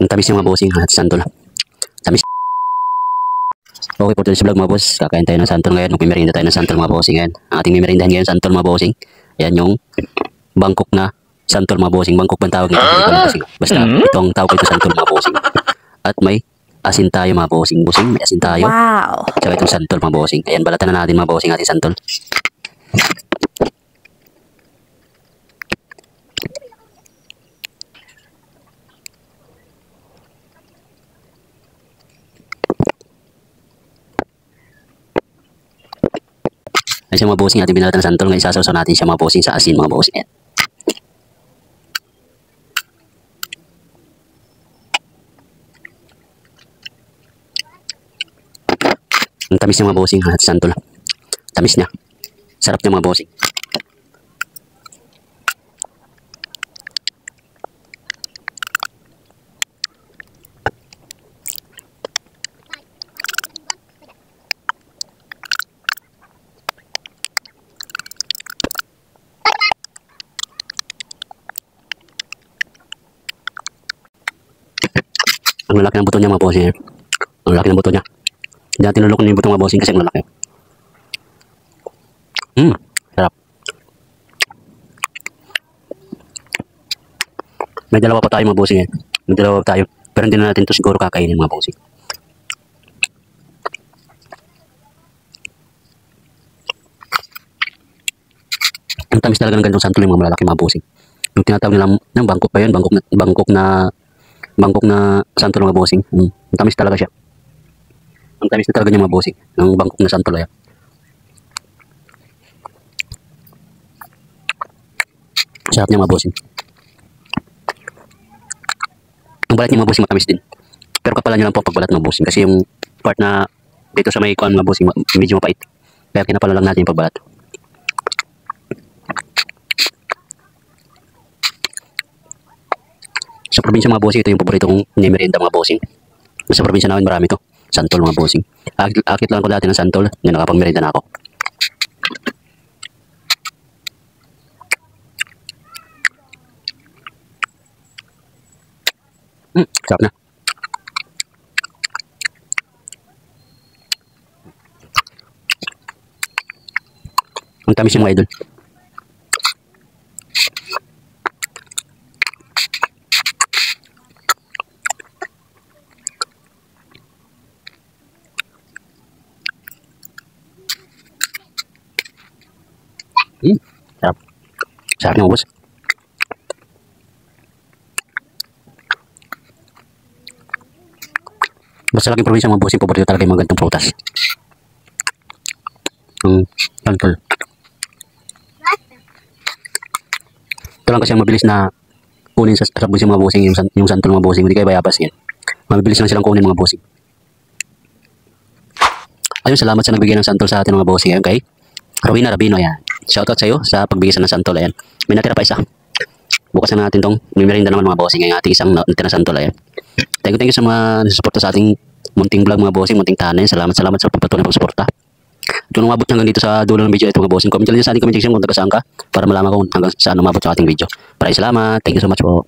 Ang tamis yung mga bossing at santol. Tamis. Okay po, today's vlog mga boss. Kakain tayo ng santol ngayon. Magmimerinda tayo ng santol mga bossing ngayon. Ang ating mimerindahan ngayon santol mga bossing. Ayan yung Bangkok na santol mga bossing. Bangkok bang tawag nito? Basta itong tawag ito santol mga bossing. At may asin tayo mga bossing. Bossing, may asin tayo. Wow. Tsaka itong santol mga bossing. Ayan, balatan na natin mga bossing ating santol. Ay siya mga bossing, ating binalatan ng santol. Ngayon sasawsaw natin siya mga bossing sa asin mga bossing. Ayan. Ang tamis niya mga bossing at santol. Tamis niya. Sarap niya mga bossing. Ang lalaki ng buto niya mga bossing. Ang lalaki ng buto niya. Hindi natin lulukin yung buto mga bossing kasi ang lalaki. Sarap. May dalawa pa tayo mga bossing eh. May dalawa pa tayo. Pero hindi na natin ito siguro kakainin mga bossing. Ang tamis talaga ng ganitong santol yung mga malalaki mga bossing. Yung tinatawag nila ng Bangkok pa yun. Bangkok na santol mga bossing. Ang tamis talaga siya. Ang tamis na talaga niya mga bossing. Ng Bangkok na santol ay. Sarap niya mga bossing. Ang balat niya mga bossing matamis din. Pero kapalan niyo lang po ang pagbalat mga bossing. Kasi yung part na dito sa may kuan mga bossing medyo mapait. Kaya kinapala lang natin yung pagbalat. Sa probinsya mga bossing, ito yung paborito kong merienda mga bossing. Sa probinsya namin marami to. Santol mga bossing. Akit lang ko dati ng santol. Yan, nakapag-merienda na ako. Sarap na. Ang tamis yung mga idol. Sarap. Sarap ng ubos. Basta laging probinsya mga bossing, paborito talaga yung mga ganitong prutas. Santol. Ito lang kasi ang mabilis na kunin sa probinsya mga bossing, yung santol mga bossing. Hindi kayo bayabas yan. Mabilis lang silang kunin mga bossing. Ayun, salamat sa nagbigay ng santol sa atin mga bossing. Ayun kay Rowena Rabino yan. Shoutout sa iyo sa pagbigay ng santol. Ayan. May natira pa isa. Bukas na natin tong mimerinda naman mga bossing. Ang ating isang natira santol. Ayan. Thank you sa mga nasusuporta sa ating munting vlog mga bossing, munting tanay. Salamat sa pagpatuloy ng pagsuporta. At kung umabot hanggang dito sa dulo ng video ito mga bossing, comment lang sa ating comment section kung taga saan ka para malaman kung hanggang saan umabot sa ating video. Maraming salamat. Thank you so much po.